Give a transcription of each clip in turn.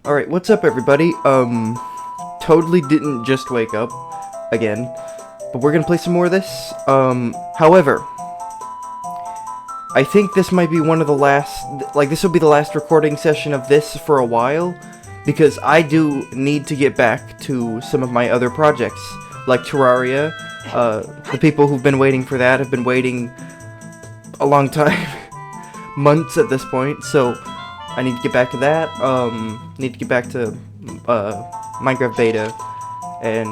Alright, what's up everybody? Totally didn't just wake up again, but we're gonna play some more of this. However, I think this might be one of the last, this will be the last recording session of this for a while, because I do need to get back to some of my other projects, like Terraria. The people who've been waiting for that have been waiting a long time, months at this point, so I need to get back to that. Need to get back to Minecraft beta, and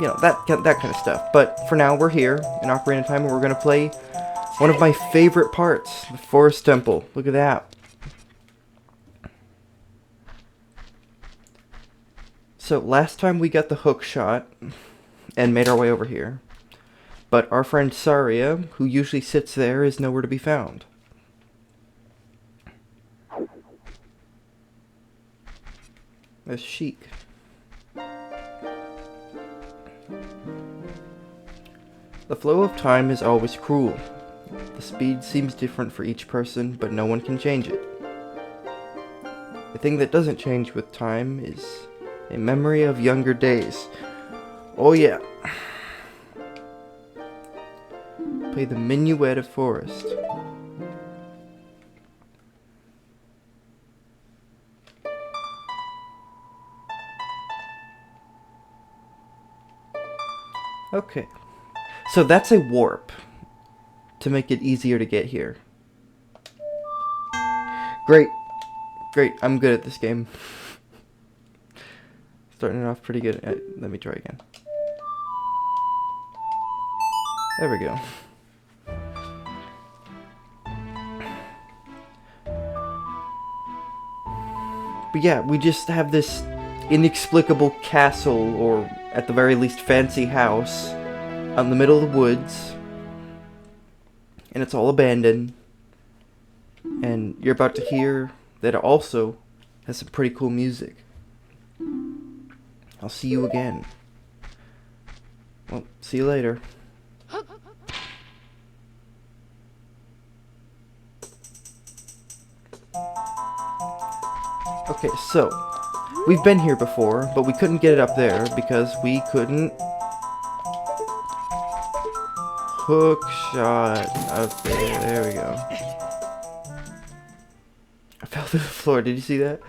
you know that kind of stuff. But for now, we're here in Ocarina time, and we're gonna play one of my favorite parts, the Forest Temple. Look at that. So last time we got the hook shot and made our way over here, but our friend Saria, who usually sits there, is nowhere to be found. There's Sheik. The flow of time is always cruel. The speed seems different for each person, but no one can change it. The thing that doesn't change with time is a memory of younger days. Oh yeah. Play the Minuet of Forest. Okay, so that's a warp to make it easier to get here. Great, I'm good at this game. Starting it off pretty good. Let me try again. There we go. But yeah, we just have this inexplicable castle, or at the very least fancy house, out in the middle of the woods, and it's all abandoned. And you're about to hear that it also has some pretty cool music. I'll see you again. Well, see you later. Okay, so we've been here before, but we couldn't get it up there because we couldn't hook shot up there. There we go. I fell through the floor. Did you see that?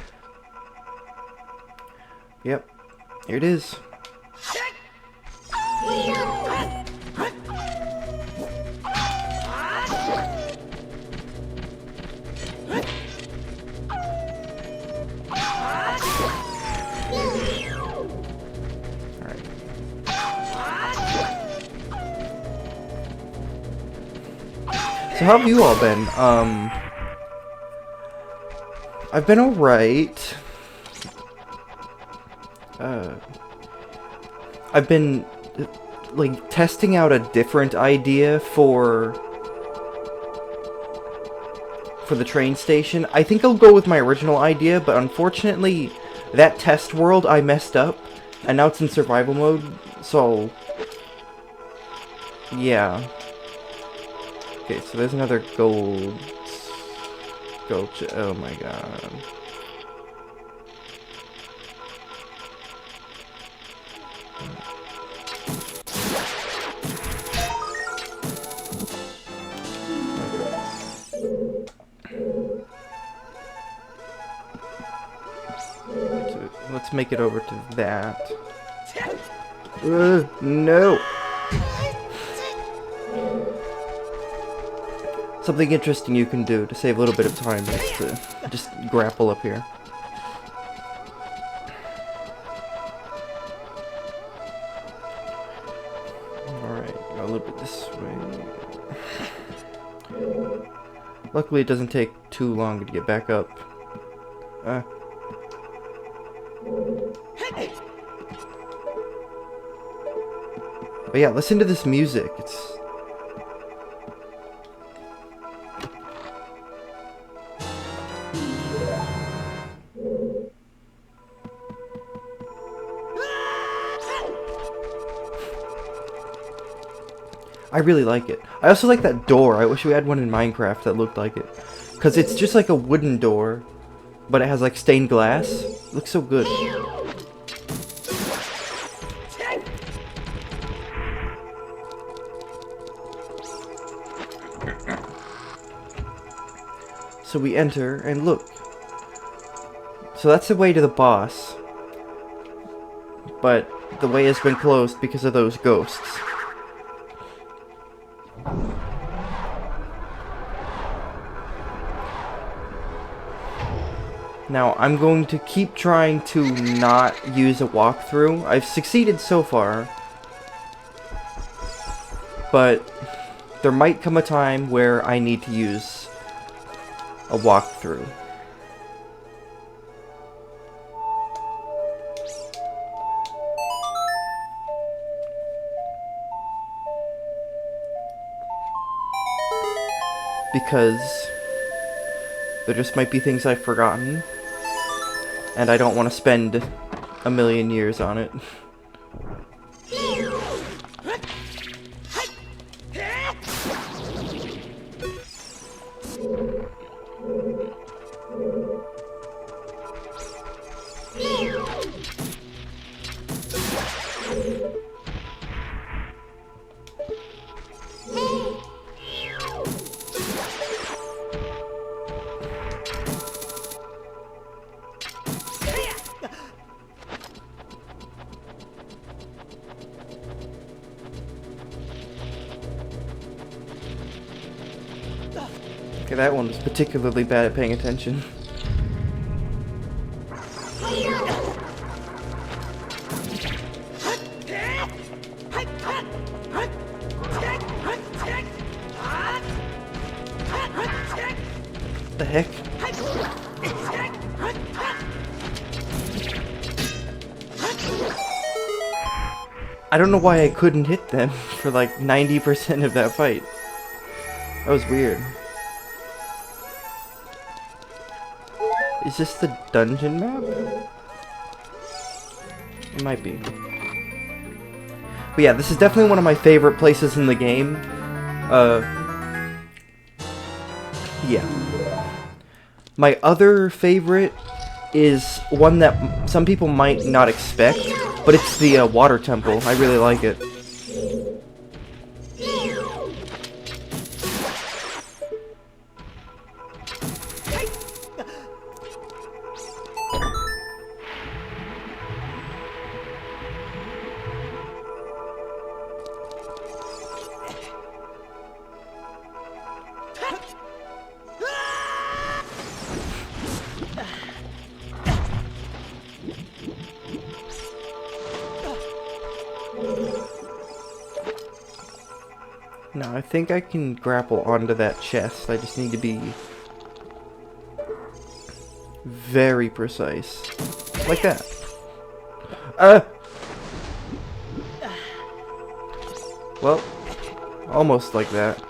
Yep. Here it is. So how have you all been? I've been alright. I've been, like, testing out a different idea for the train station. I think I'll go with my original idea, but unfortunately, that test world I messed up, and now it's in survival mode, so yeah. Okay, so there's another gold. Oh my god. Let's make it over to that. No! Something interesting you can do to save a little bit of time is to just grapple up here. Alright, go a little bit this way. Luckily it doesn't take too long to get back up. But yeah, listen to this music. It's... I really like it. I also like that door. I wish we had one in Minecraft that looked like it. Because it's just like a wooden door. but it has like stained glass. Looks so good. So we enter, and look. So that's the way to the boss. But the way has been closed because of those ghosts. Now, I'm going to keep trying to not use a walkthrough. I've succeeded so far. But there might come a time where I need to use a walkthrough. Because there just might be things I've forgotten, and I don't want to spend a million years on it. Okay, that one was particularly bad at paying attention. The heck? I don't know why I couldn't hit them for like 90% of that fight. That was weird. Is this the dungeon map? It might be. But yeah, this is definitely one of my favorite places in the game. Yeah. My other favorite is one that some people might not expect, but it's the water temple. I really like it. Now, I think I can grapple onto that chest. I just need to be very precise. Like that. Well, almost like that.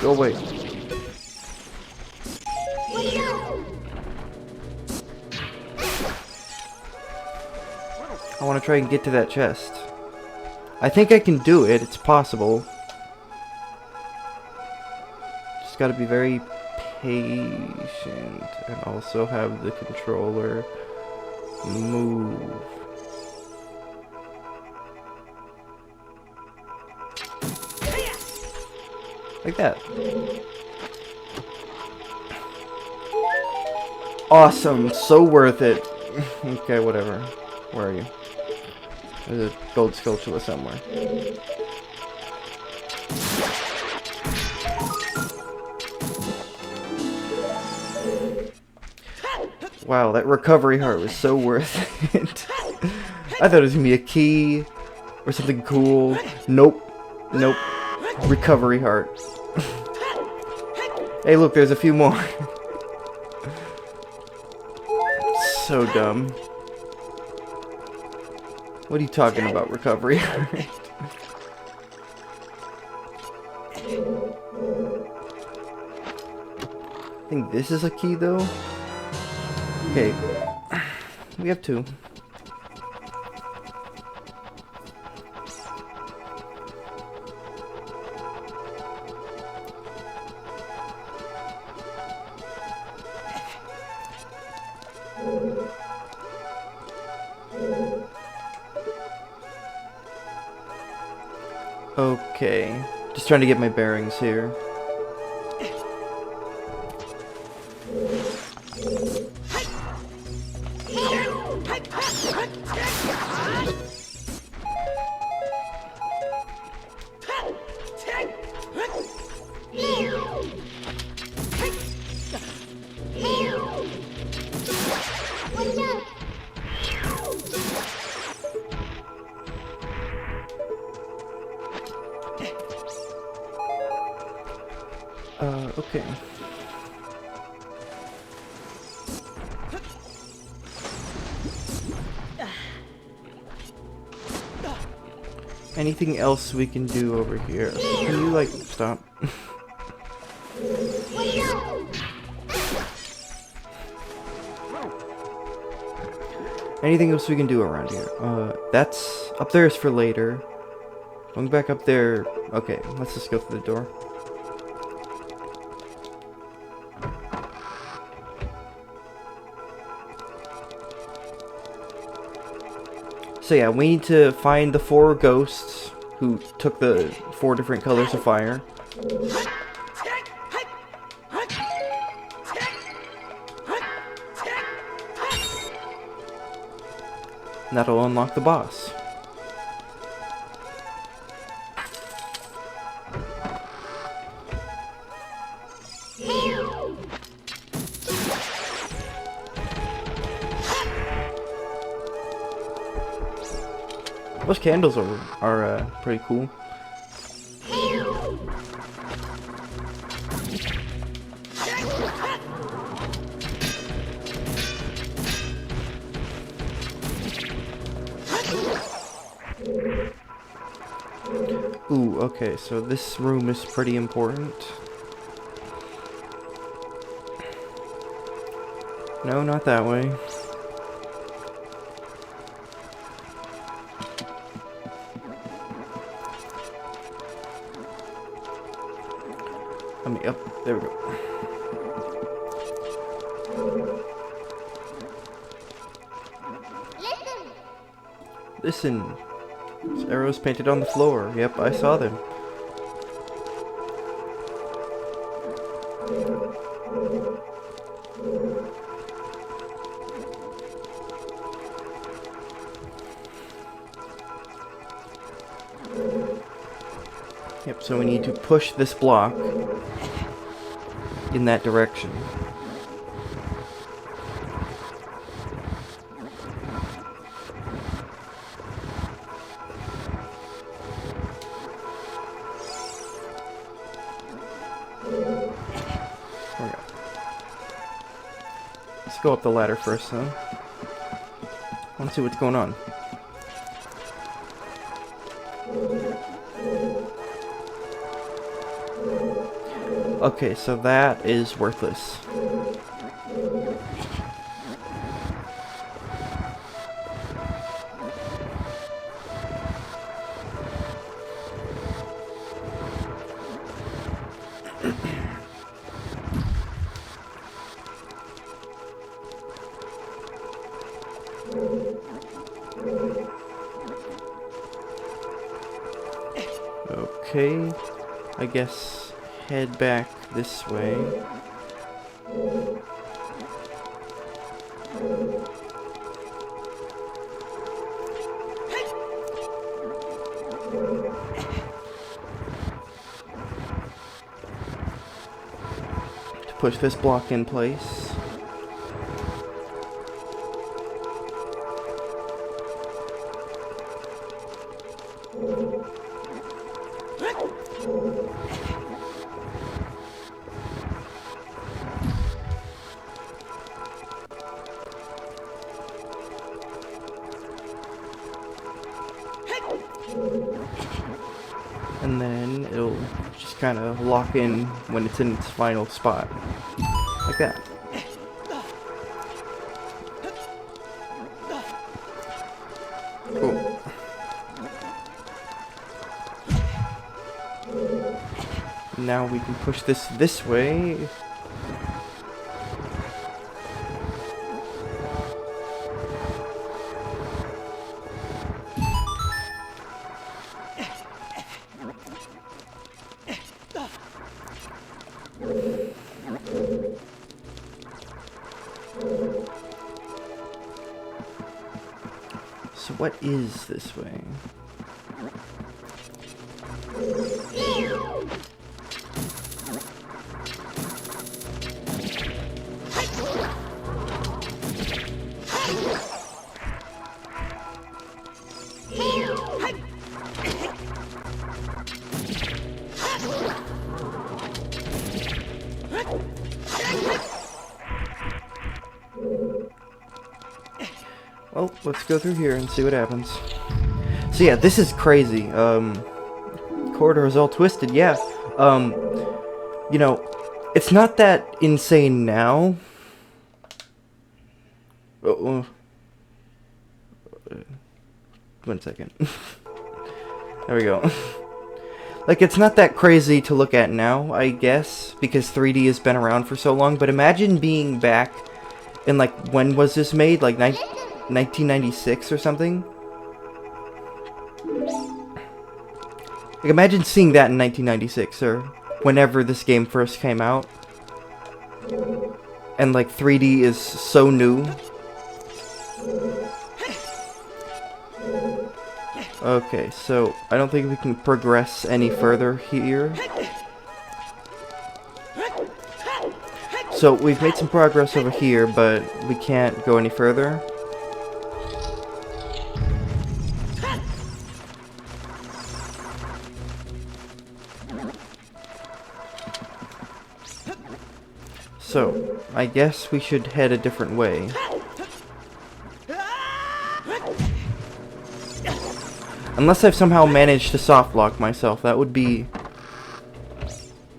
Go away. I want to try and get to that chest. I think I can do it. It's possible. Just gotta be very patient and also have the controller move. Like that. Awesome. So worth it. Okay, whatever. Where are you? There's a gold sculptura somewhere. Wow, that recovery heart was so worth it. I thought it was gonna be a key or something cool. Nope. Nope. Recovery heart. Hey, look, there's a few more. So dumb. What are you talking about, recovery? I think this is a key, though. Okay. We have two. Okay. Just trying to get my bearings here. Okay. Anything else we can do over here? Can you, like, stop? Anything else we can do around here? That's... Up there is for later. Going back up there... Okay, let's just go through the door. So yeah, we need to find the 4 ghosts who took the 4 different colors of fire. And that'll unlock the boss. Those candles are pretty cool. Ooh, okay, so this room is pretty important. No, not that way. Yep, there we go. Listen. There's arrows painted on the floor. Yep, I saw them. Yep, so we need to push this block in that direction. Let's go up the ladder first, though. I want to see what's going on. Okay, so that is worthless. Okay, I guess head back this way. To push this block in place. And then it'll just kind of lock in when it's in its final spot. Like that. Cool. Now we can push this way. So what is this way? Well, let's go through here and see what happens. So yeah, this is crazy. Corridor is all twisted, yeah. You know, it's not that insane now. One second. There we go. Like, it's not that crazy to look at now, I guess, because 3D has been around for so long, but imagine being back in, like, when was this made? Like, 1996 or something? Like, imagine seeing that in 1996, or whenever this game first came out. And, like, 3D is so new. Okay, so I don't think we can progress any further here. So we've made some progress over here, but we can't go any further. So, I guess we should head a different way. Unless I've somehow managed to soft lock myself, that would be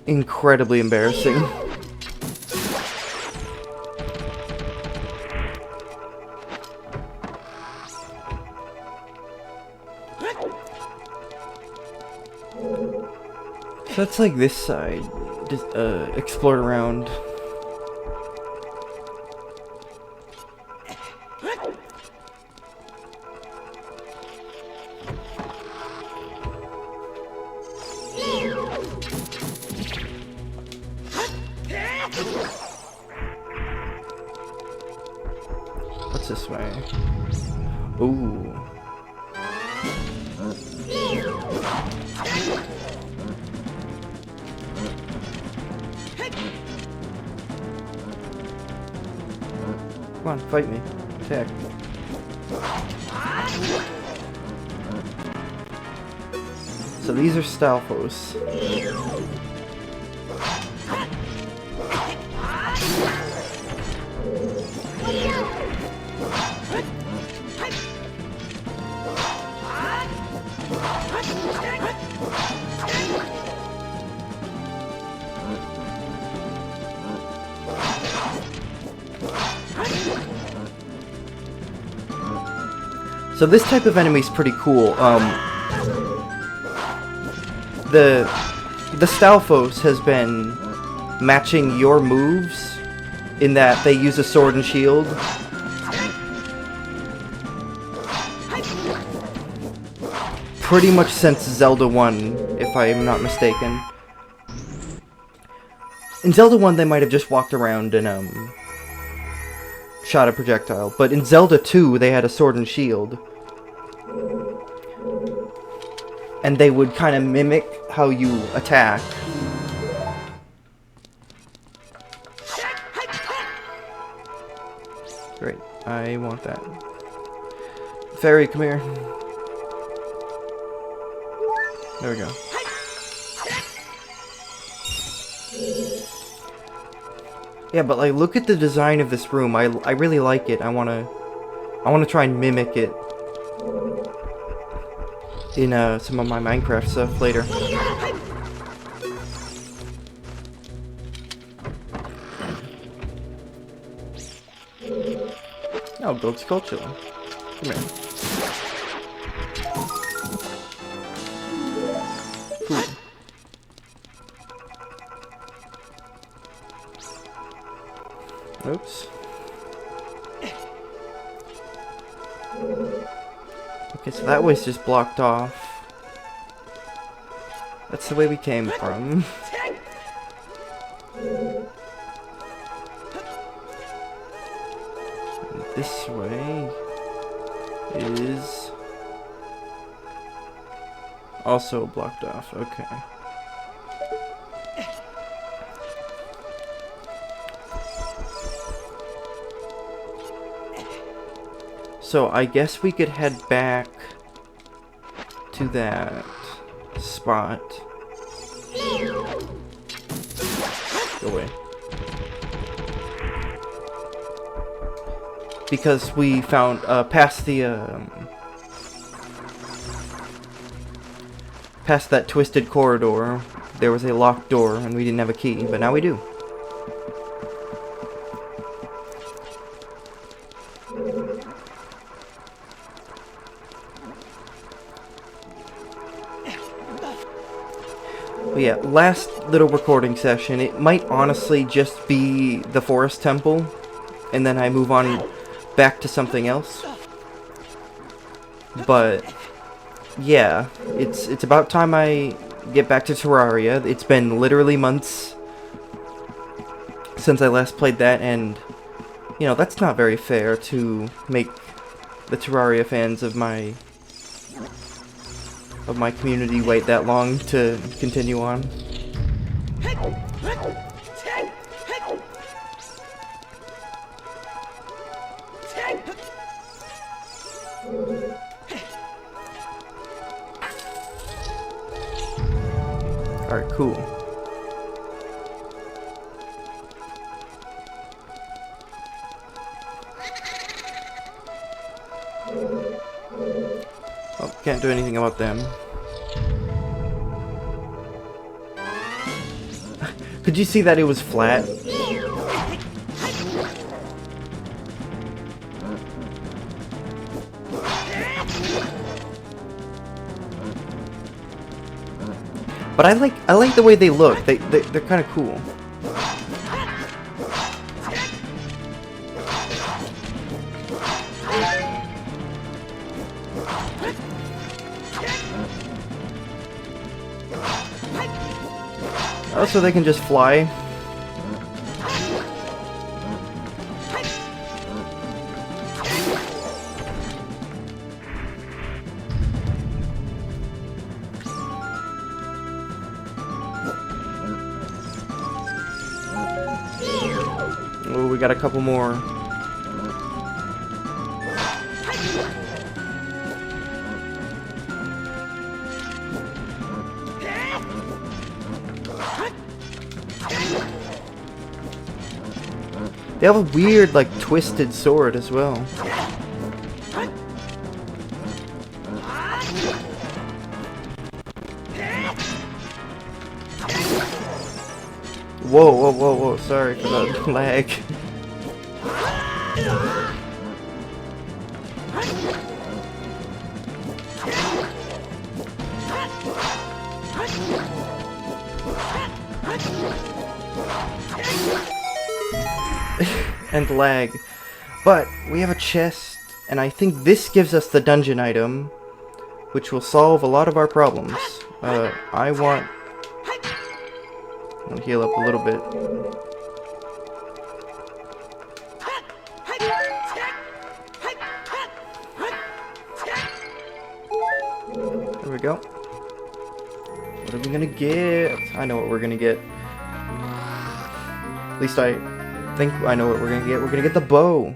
incredibly embarrassing. So that's like this side, just explored around. What's this way? Ooh. Come on, fight me. Attack. So these are Stalfos. So this type of enemy is pretty cool. The Stalfos has been matching your moves in that they use a sword and shield. Pretty much since Zelda 1, if I am not mistaken. In Zelda 1, they might have just walked around and shot a projectile, but in Zelda 2, they had a sword and shield. And they would kind of mimic how you attack. Great, I want that. Fairy, come here. There we go. Yeah, but like, look at the design of this room. I really like it. I wanna try and mimic it. in some of my Minecraft stuff later. Oh, goat sculpture. Come here. Cool. Oops. Okay, so that way's just blocked off. That's the way we came from. And this way is also blocked off. Okay. So I guess we could head back to that spot. Go away. Because we found past that twisted corridor, there was a locked door and we didn't have a key, but now we do. But yeah, last little recording session. It might honestly just be the forest temple, and then I move on back to something else. But yeah, it's about time I get back to Terraria. It's been literally months since I last played that, and you know, that's not very fair to make the Terraria fans of my community wait that long to continue on. Alright, cool. Oh, can't do anything about them. Could you see that it was flat? But I like the way they look. They're kind of cool. Oh, so they can just fly. Oh, we got a couple more. They have a weird, like, twisted sword as well. Whoa, whoa, whoa, whoa, sorry for the lag. And lag. But we have a chest, and I think this gives us the dungeon item, which will solve a lot of our problems. I want to heal up a little bit. There we go. What are we gonna get? I know what we're gonna get. At least I think I know what we're gonna get. We're gonna get the bow.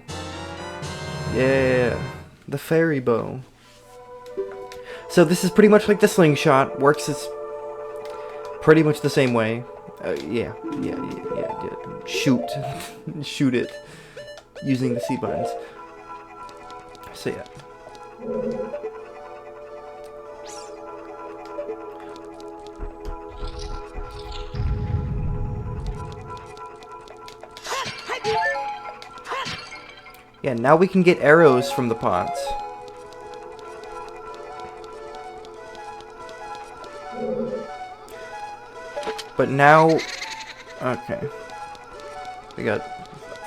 Yeah, the fairy bow. So this is pretty much like the slingshot. Works as pretty much the same way. Yeah. Shoot. Shoot it. Using the C buttons. So yeah. Yeah, now we can get arrows from the pots. But now... Okay. We got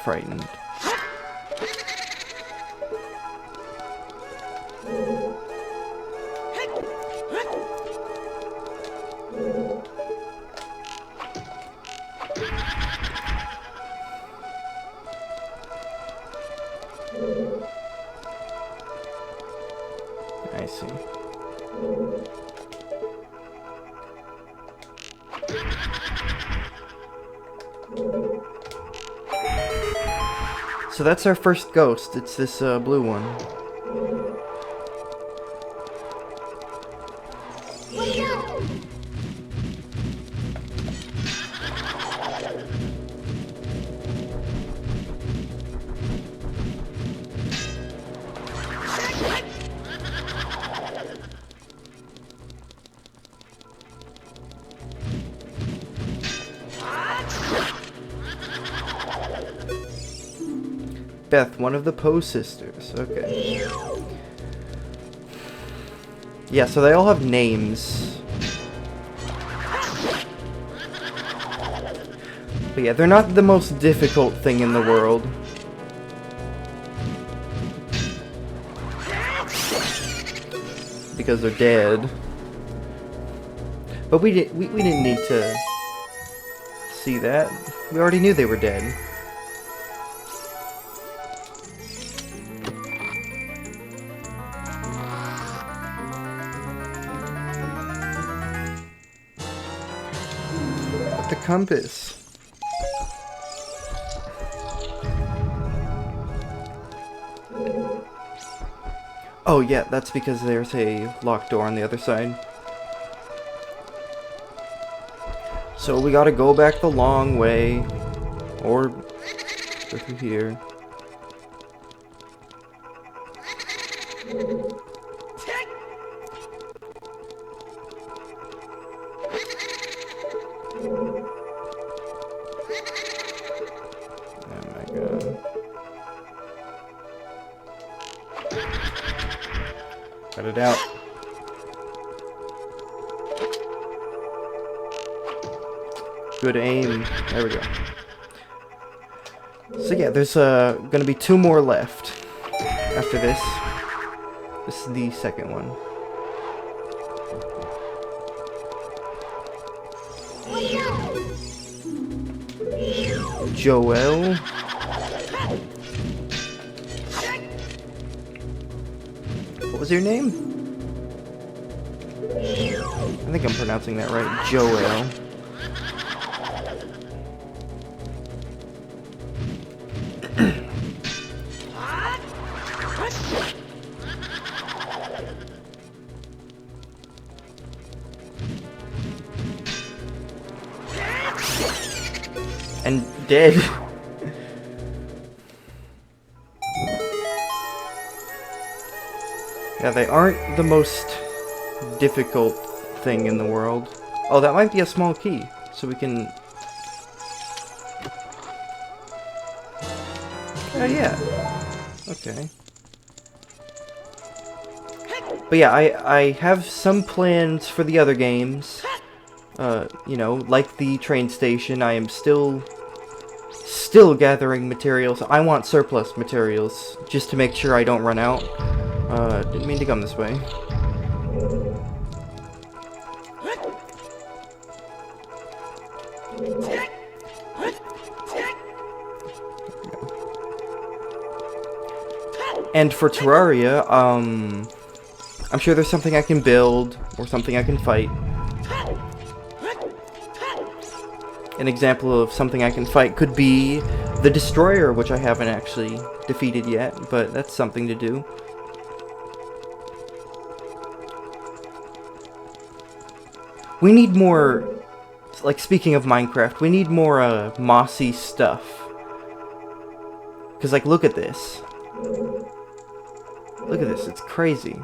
frightened. I see. So that's our first ghost. It's this blue one. Beth, one of the Poe sisters. Okay. Yeah, so they all have names. But yeah, they're not the most difficult thing in the world. Because they're dead. But we didn't need to see that. We already knew they were dead. The compass. Oh yeah, that's because there's a locked door on the other side. So we gotta go back the long way, or go through here. Oh my god. Cut it out. Good aim. There we go. So yeah, there's gonna be 2 more left after this. This is the second one. Joel. What was your name? I think I'm pronouncing that right. Joel. And dead. Yeah, they aren't the most difficult thing in the world. Oh, that might be a small key, so we can... Oh, yeah. Okay. But yeah, I have some plans for the other games. You know, like the train station, I am still gathering materials. I want surplus materials, just to make sure I don't run out. Didn't mean to come this way. And for Terraria, I'm sure there's something I can build, or something I can fight. An example of something I can fight could be the Destroyer, which I haven't actually defeated yet, but that's something to do. We need more, like speaking of Minecraft, we need more mossy stuff. Because like, look at this. Look at this, it's crazy.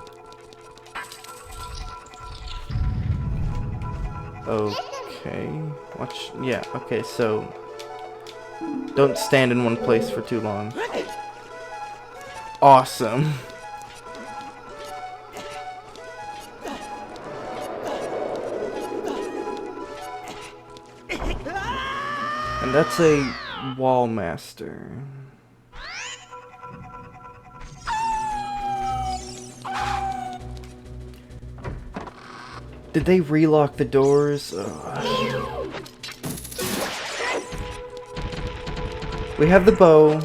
Okay, watch, yeah, okay, so don't stand in one place for too long. awesome. And that's a wall master. Did they relock the doors? Ugh. We have the bow.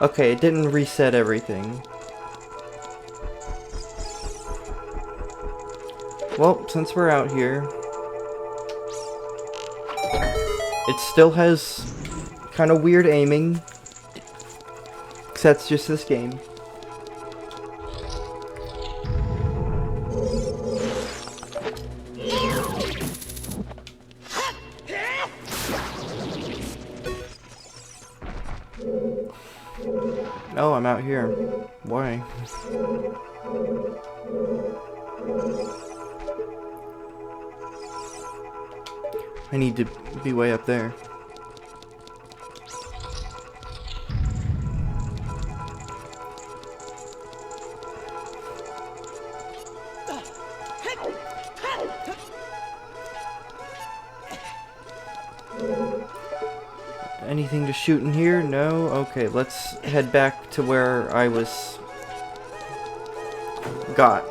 Okay, it didn't reset everything. Well, since we're out here, it still has kind of weird aiming. 'Cause that's just this game. Oh, I'm out here. Why? I need to be way up there. Anything to shoot in here? No? Okay, let's head back to where I was... got.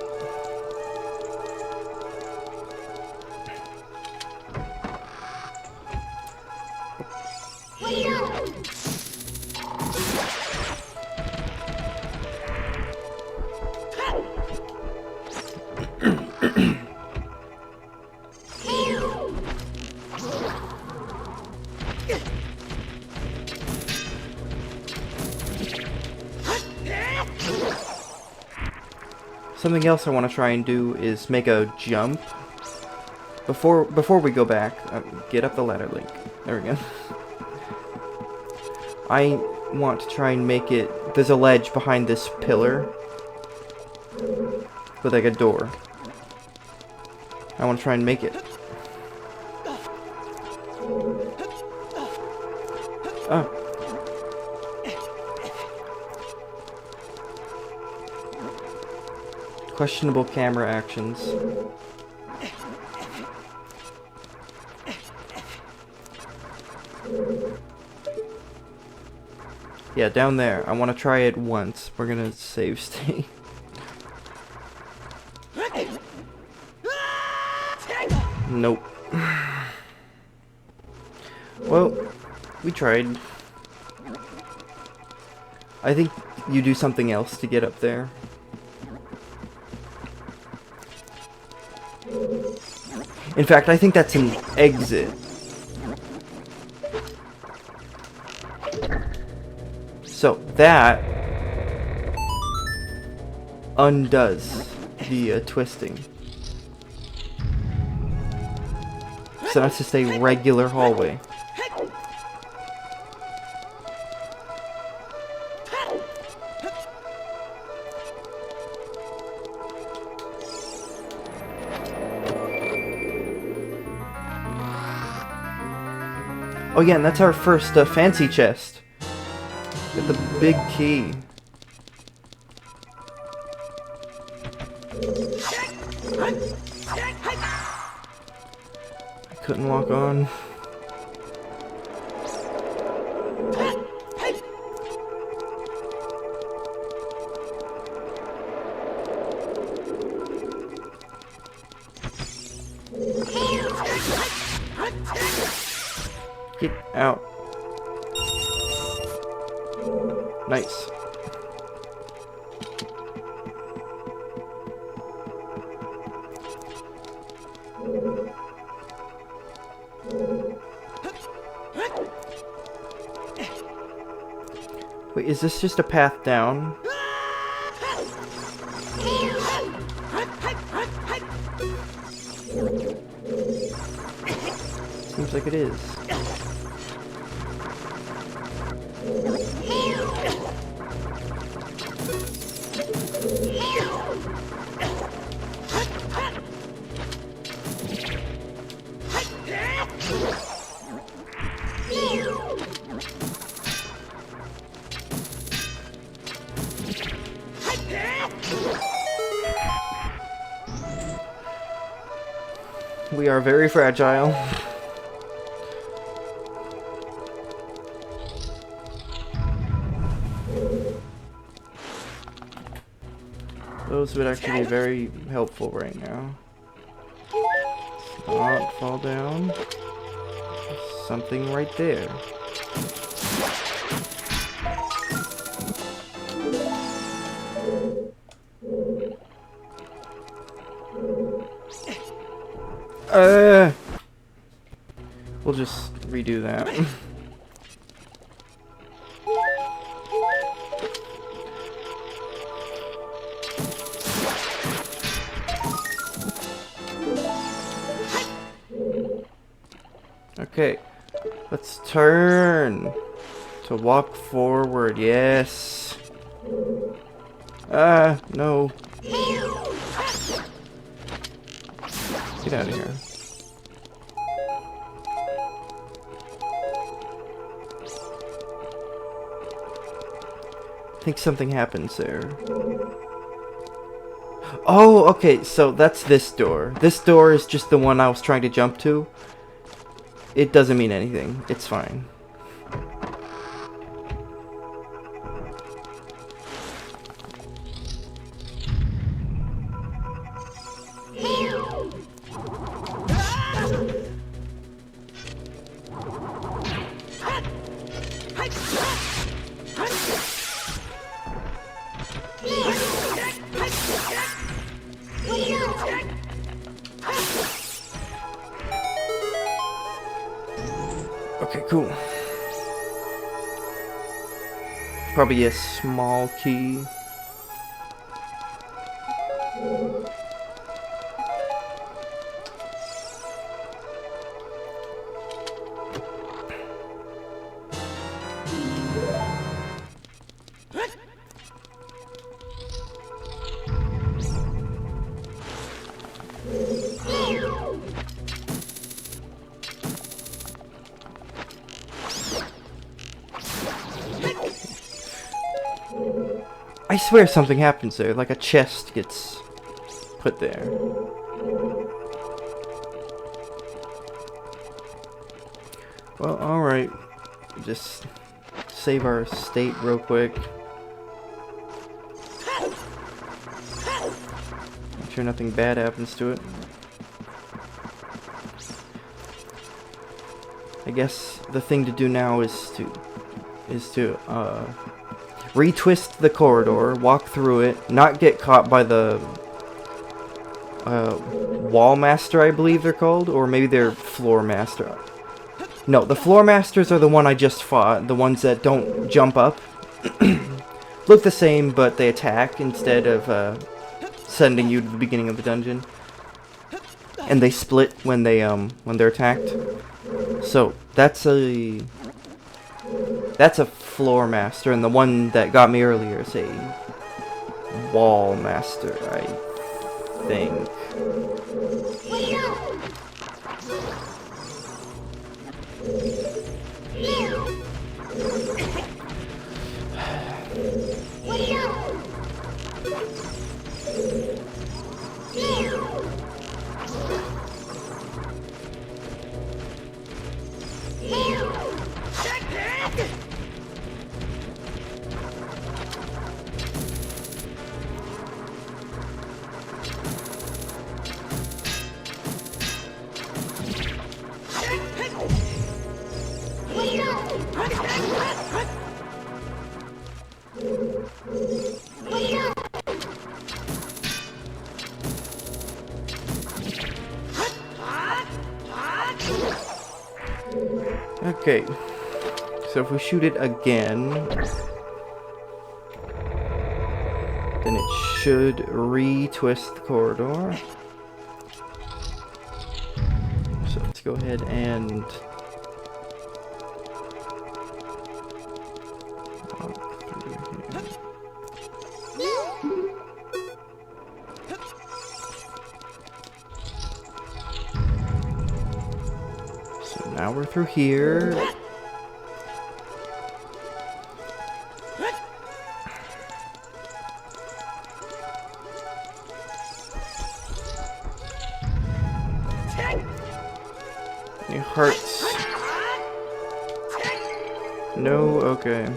Something else I want to try and do is make a jump. Before we go back, get up the ladder, Link. There we go. I want to try and make it... There's a ledge behind this pillar with like a door. I want to try and make it. Oh. Questionable camera actions. Yeah, down there. I want to try it once. We're gonna save state. Nope. Well, we tried. I think you do something else to get up there. In fact, I think that's an exit. So that undoes the twisting. So that's just a regular hallway. Oh yeah, and that's our first fancy chest. Get the big key. I couldn't walk on. Get out. Nice. Wait, is this just a path down? Seems like it is. We are very fragile. Those would actually be very helpful right now. Not fall down. There's something right there. We'll just redo that. Okay, let's turn to walk forward. Yes. No. Get out of here. I think something happens there. Oh, okay, so that's this door. This door is just the one I was trying to jump to. It doesn't mean anything. It's fine. Okay, cool. Probably a small key. I swear something happens there, like a chest gets put there. Well, alright. Just save our state real quick. Make sure nothing bad happens to it. I guess the thing to do now is to retwist the corridor, walk through it, not get caught by the wall master, I believe they're called, or maybe they're floor master. No, the floor masters are the one I just fought, the ones that don't jump up. Look the same, but they attack instead of sending you to the beginning of the dungeon. And they split when they're attacked. So that's a floor master, and the one that got me earlier is a wall master, I think. Okay, so if we shoot it again, then it should retwist the corridor. So let's go ahead and walk through here. So now we're through here. parts. No, okay.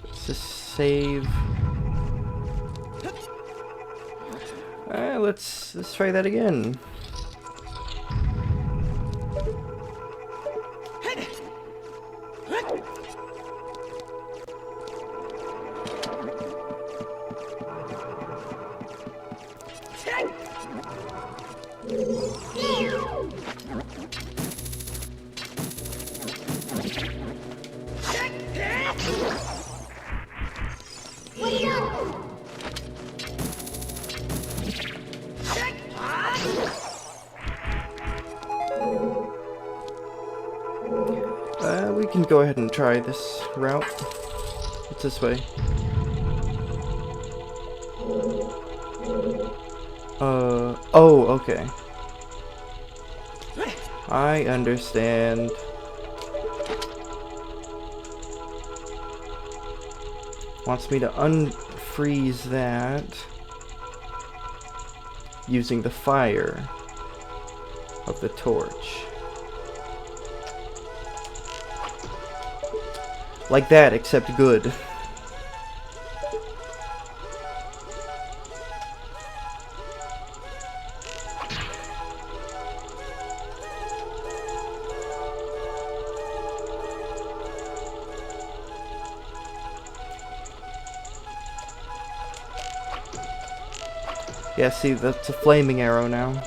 Let's just save. Let's try that again. We can go ahead and try this route. It's this way. Oh, okay. I understand. Wants me to unfreeze that using the fire of the torch. Like that, except good. Yeah, see, that's a flaming arrow now.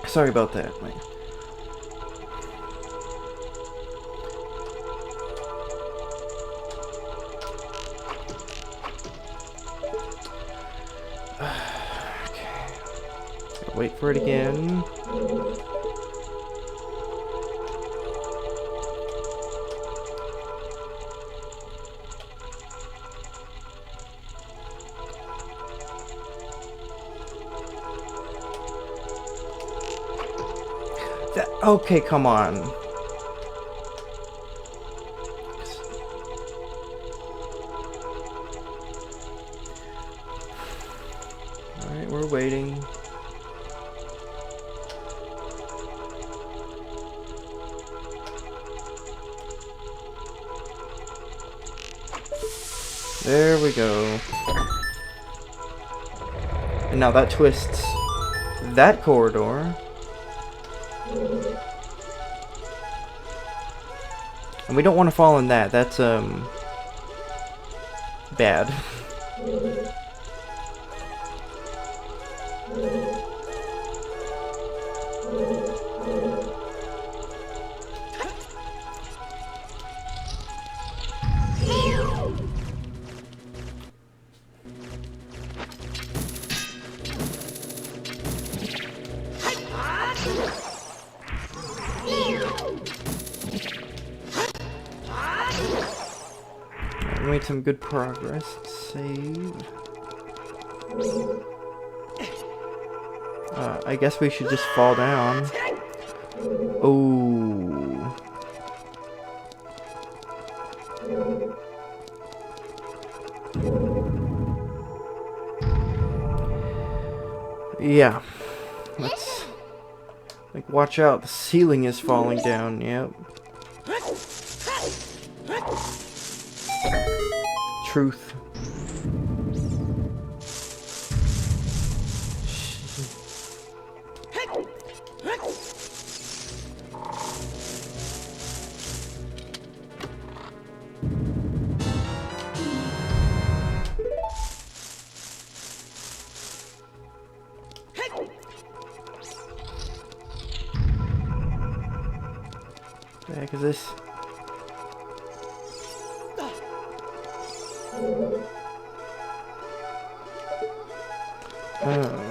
Sorry about that. Wait. Okay. Wait for it again. Okay, come on. Alright, we're waiting. There we go. And now that twists that corridor. And we don't want to fall in that. That's, bad. We made some good progress. Save. I guess we should just fall down. Oh. Yeah. Let's... like, watch out. The ceiling is falling down. Yep. Truth. The heck is this? Oh.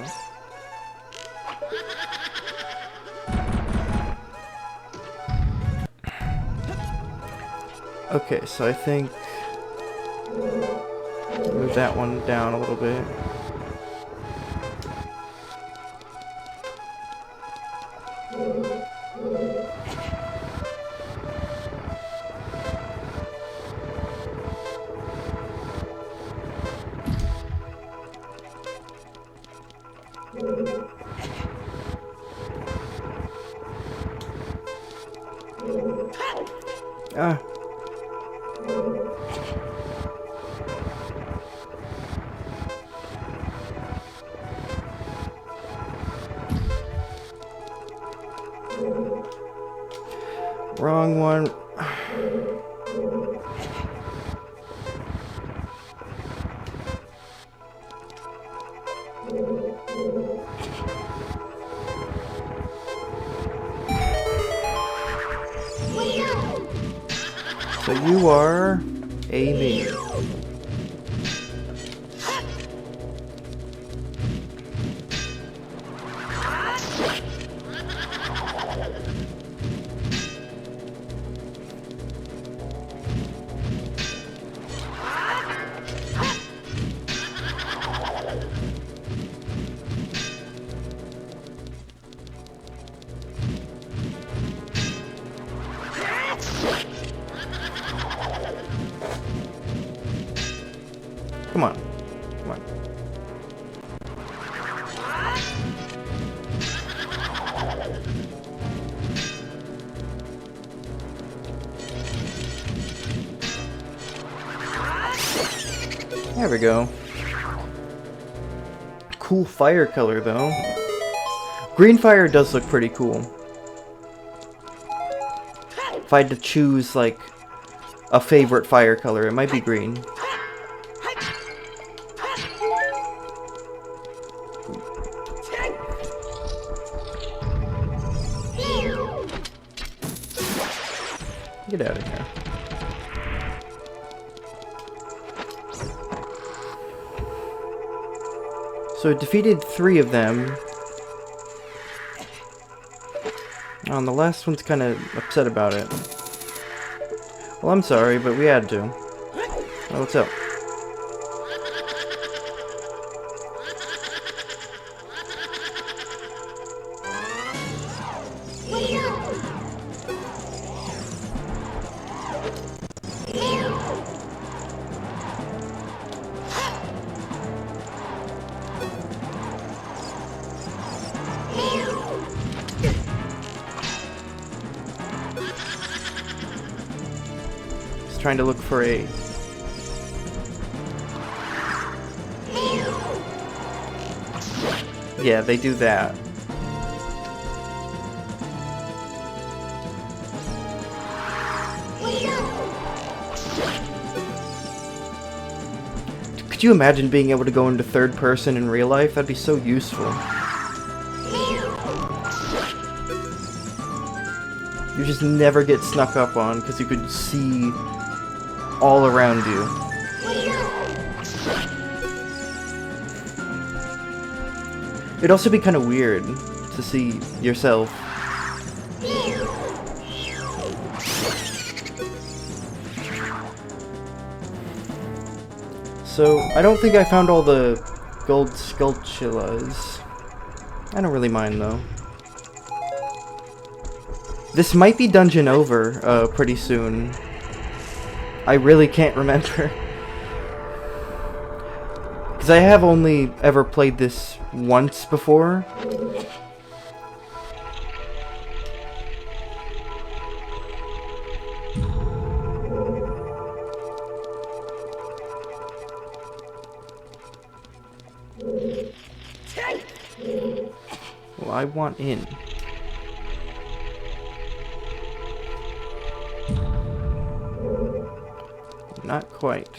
Okay, so I think that one down a little bit. Ah. Wrong one. So you are Amy. Come on. Come on. There we go. Cool fire color, though. Green fire does look pretty cool. If I had to choose, like, a favorite fire color, it might be green. Get out of here. So it defeated 3 of them. Oh, and the last one's kind of upset about it. Well, I'm sorry, but we had to. Oh, what's up? Trying to look for a... Yeah, they do that. Could you imagine being able to go into third person in real life? That'd be so useful. You just never get snuck up on because you could see all around you. It'd also be kind of weird to see yourself. So, I don't think I found all the gold sculptulas. I don't really mind though. This might be dungeon over pretty soon. I really can't remember. Because I have only ever played this once before. Well, I want in. Not quite.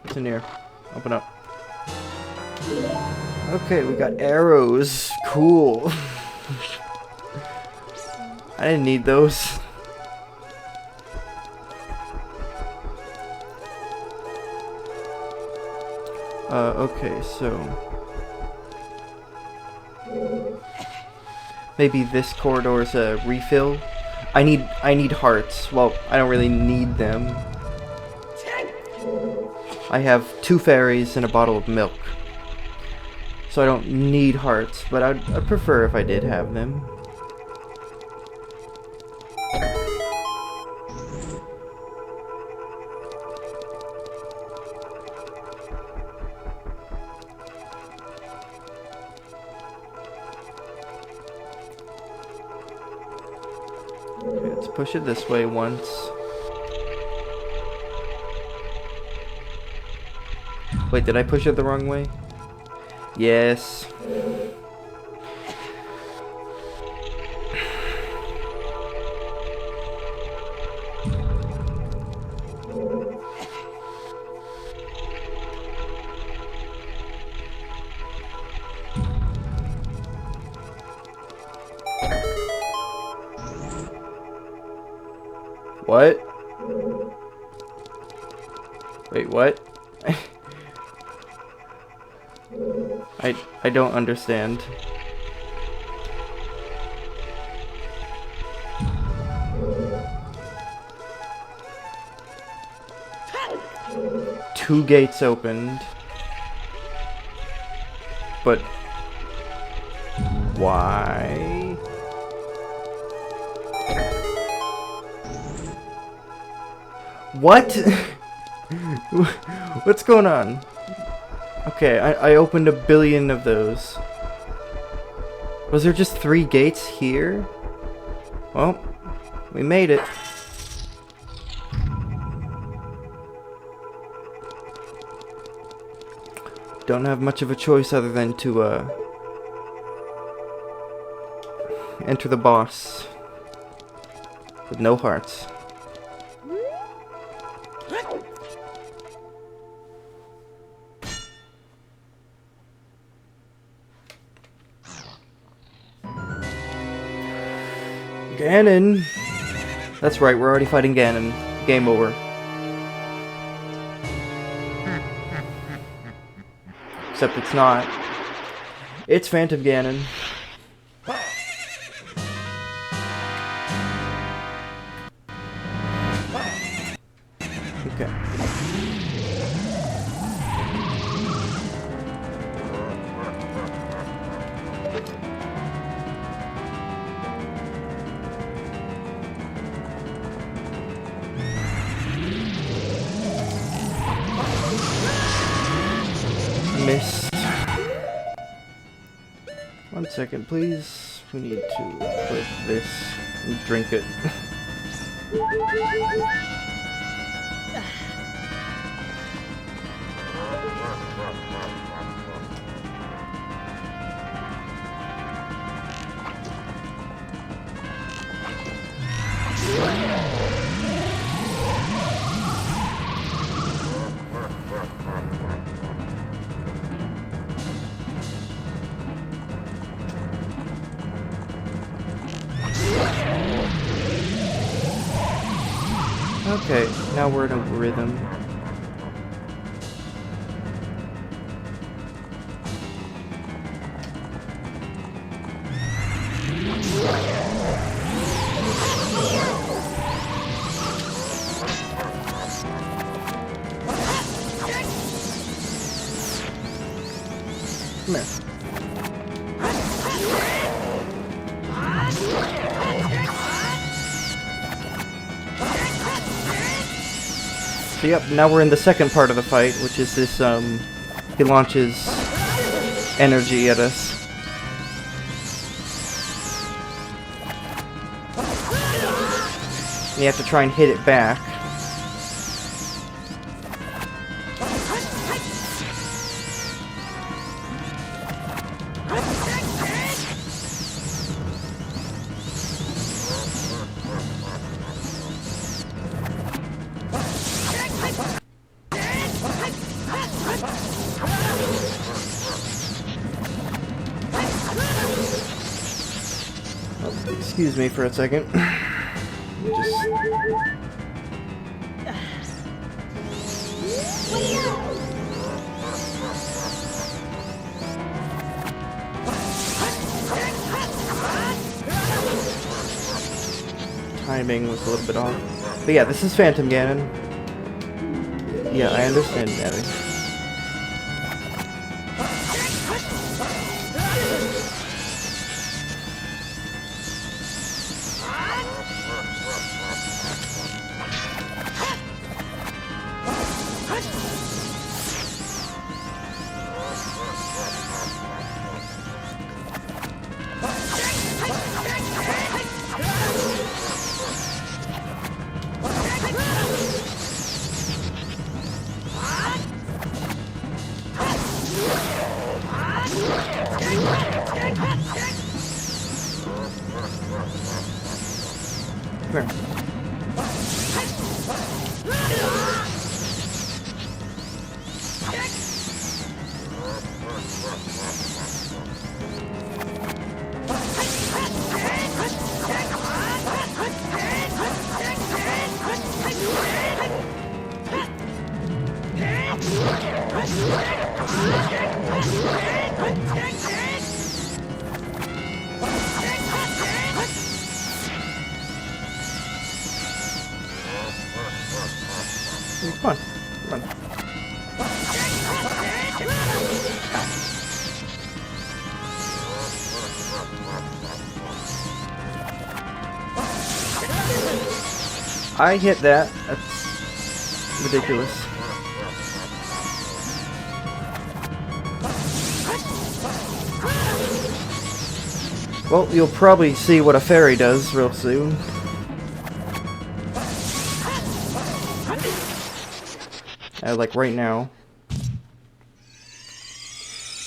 What's in here? Open up. Okay, we got arrows. Cool. I didn't need those. Okay, so maybe this corridor's a refill. I need hearts. Well, I don't really need them. I have 2 fairies and a bottle of milk. So I don't need hearts, but I'd prefer if I did have them. Okay, let's push it this way once. Wait, did I push it the wrong way? Yes. What? Wait, what? I don't understand. Two gates opened. But why? What? What's going on? Okay, I opened 1 billion of those. Was there just 3 gates here? Well, we made it. Don't have much of a choice other than to enter the boss with no hearts. Ganon! That's right, we're already fighting Ganon. Game over. Except it's not. It's Phantom Ganon. Okay. Missed. 1 second, please. We need to put this and drink it. Okay, now we're in a rhythm. Come here. So yep, now we're in the second part of the fight, which is this, he launches energy at us. And you have to try and hit it back. Excuse me for a second. Just... timing was a little bit off. But yeah, this is Phantom Ganon. Yeah, I understand, Abby. Come here. Come on, come on. I hit that. That's ridiculous. Well, you'll probably see what a fairy does real soon. Like right now.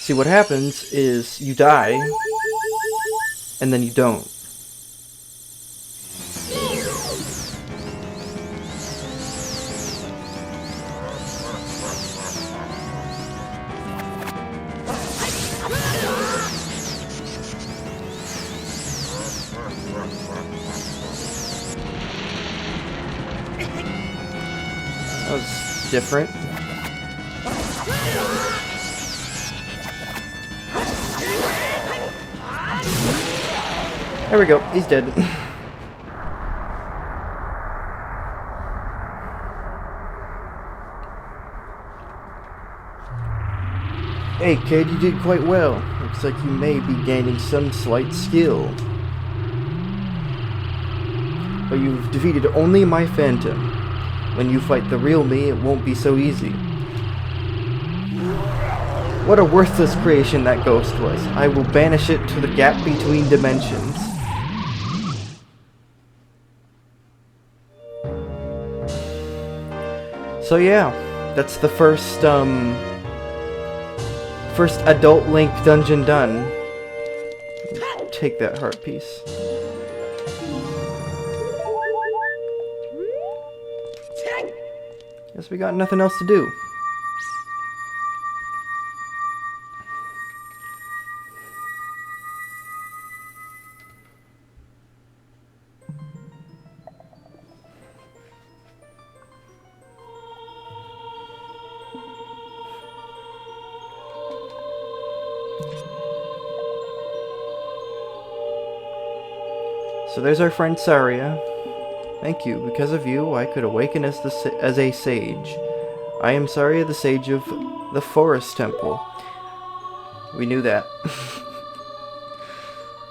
See, what happens is you die, and then you don't. That was different. There we go, he's dead. Hey kid, you did quite well. Looks like you may be gaining some slight skill. But you've defeated only my phantom. When you fight the real me, it won't be so easy. What a worthless creation that ghost was. I will banish it to the gap between dimensions. So yeah, that's the first adult Link dungeon done. Take that heart piece. Guess we got nothing else to do. So there's our friend Saria. Thank you. Because of you, I could awaken as a sage. I am Saria, the sage of the Forest Temple. We knew that.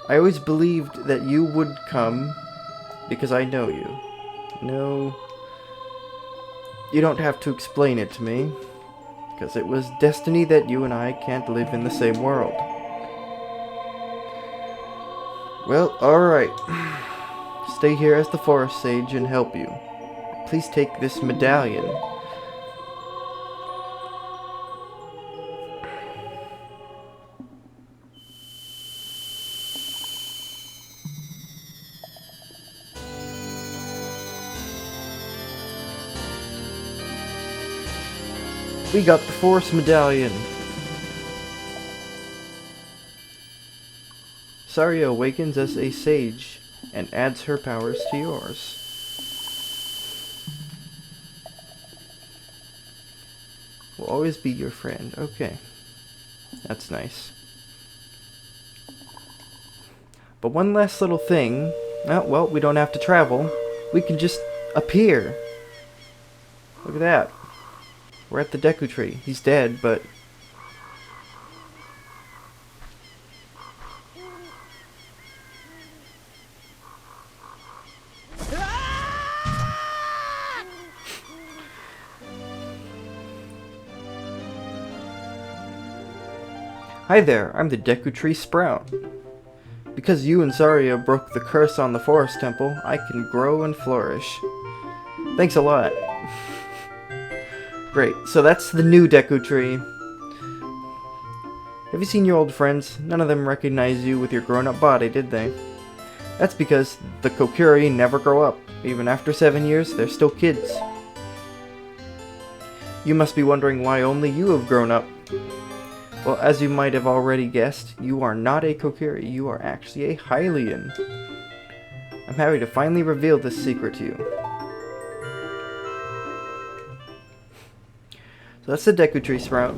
I always believed that you would come because I know you. No, you don't have to explain it to me, because it was destiny that you and I can't live in the same world. Well, alright. Stay here as the Forest Sage and help you. Please take this medallion. We got the Forest Medallion. Saria awakens as a sage and adds her powers to yours. Will always be your friend. Okay. That's nice. But one last little thing. Oh, well, we don't have to travel. We can just appear. Look at that. We're at the Deku Tree. He's dead, but... Hi there, I'm the Deku Tree Sprout. Because you and Zarya broke the curse on the Forest Temple, I can grow and flourish. Thanks a lot. Great, so that's the new Deku Tree. Have you seen your old friends? None of them recognize you with your grown-up body, did they? That's because the Kokiri never grow up. Even after 7 years, they're still kids. You must be wondering why only you have grown up. Well, as you might have already guessed, you are not a Kokiri, you are actually a Hylian. I'm happy to finally reveal this secret to you. So that's the Deku Tree Sprout.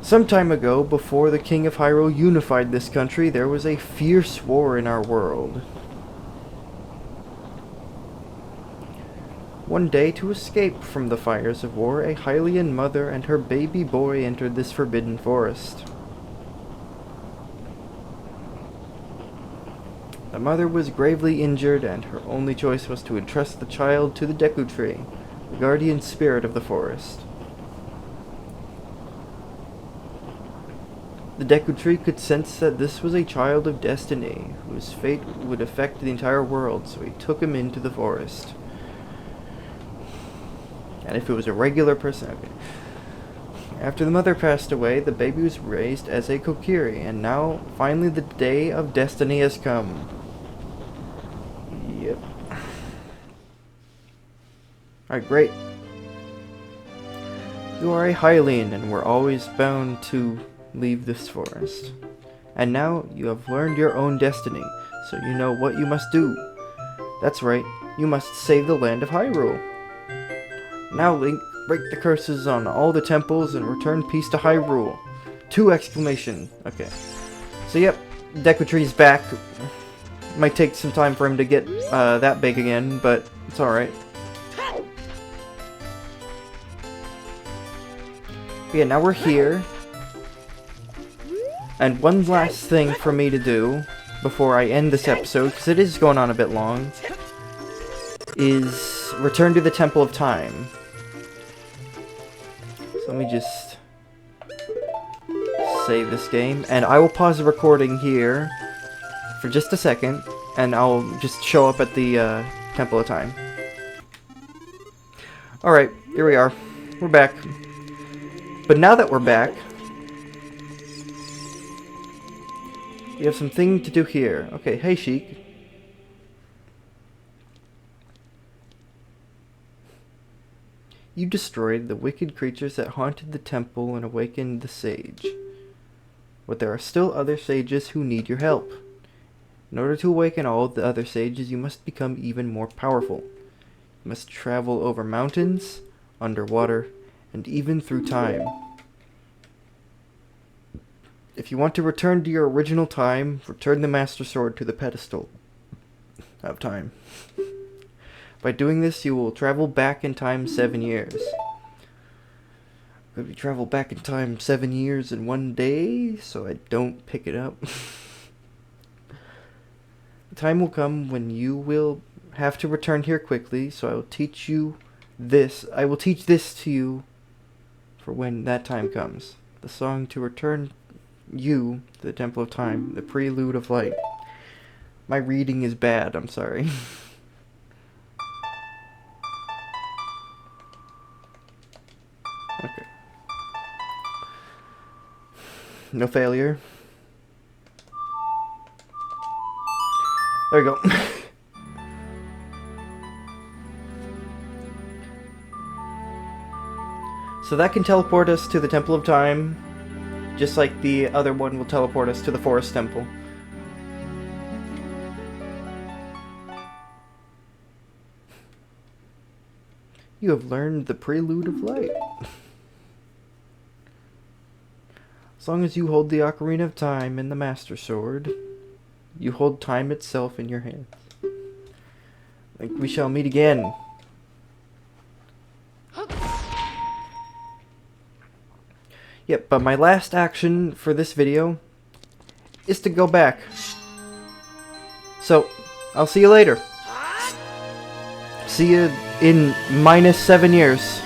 Some time ago, before the King of Hyrule unified this country, there was a fierce war in our world. One day, to escape from the fires of war, a Hylian mother and her baby boy entered this forbidden forest. The mother was gravely injured, and her only choice was to entrust the child to the Deku Tree, the guardian spirit of the forest. The Deku Tree could sense that this was a child of destiny, whose fate would affect the entire world, so he took him into the forest. And if it was a regular person... Okay. After the mother passed away, the baby was raised as a Kokiri, and now, finally, the day of destiny has come. Yep. Alright, great. You are a Hylian, and we're always bound to leave this forest. And now, you have learned your own destiny, so you know what you must do. That's right, you must save the land of Hyrule. Now, Link, break the curses on all the temples and return peace to Hyrule. 2 exclamation. Okay. So, yep, Deku Tree's back. Might take some time for him to get that big again, but it's alright. Yeah, now we're here. And one last thing for me to do before I end this episode, because it is going on a bit long, is return to the Temple of Time. So let me just save this game, and I will pause the recording here for just a second, and I'll just show up at the Temple of Time. Alright, here we are. We're back. But now that we're back, we have something to do here. Okay, hey Sheik. You destroyed the wicked creatures that haunted the temple and awakened the sage. But there are still other sages who need your help. In order to awaken all of the other sages, you must become even more powerful. You must travel over mountains, underwater, and even through time. If you want to return to your original time, return the Master Sword to the pedestal of time. By doing this, you will travel back in time 7 years. Could we travel back in time 7 years in 1 day, so I don't pick it up? The time will come when you will have to return here quickly, so I will teach you this. I will teach this to you for when that time comes. The song to return you to the Temple of Time, the Prelude of Light. My reading is bad, I'm sorry. Okay. No failure. There we go. So that can teleport us to the Temple of Time, just like the other one will teleport us to the Forest Temple. You have learned the Prelude of Light. As long as you hold the Ocarina of Time and the Master Sword, you hold time itself in your hands. Like, we shall meet again. Yep, but my last action for this video is to go back. So, I'll see you later. See you in -7 years.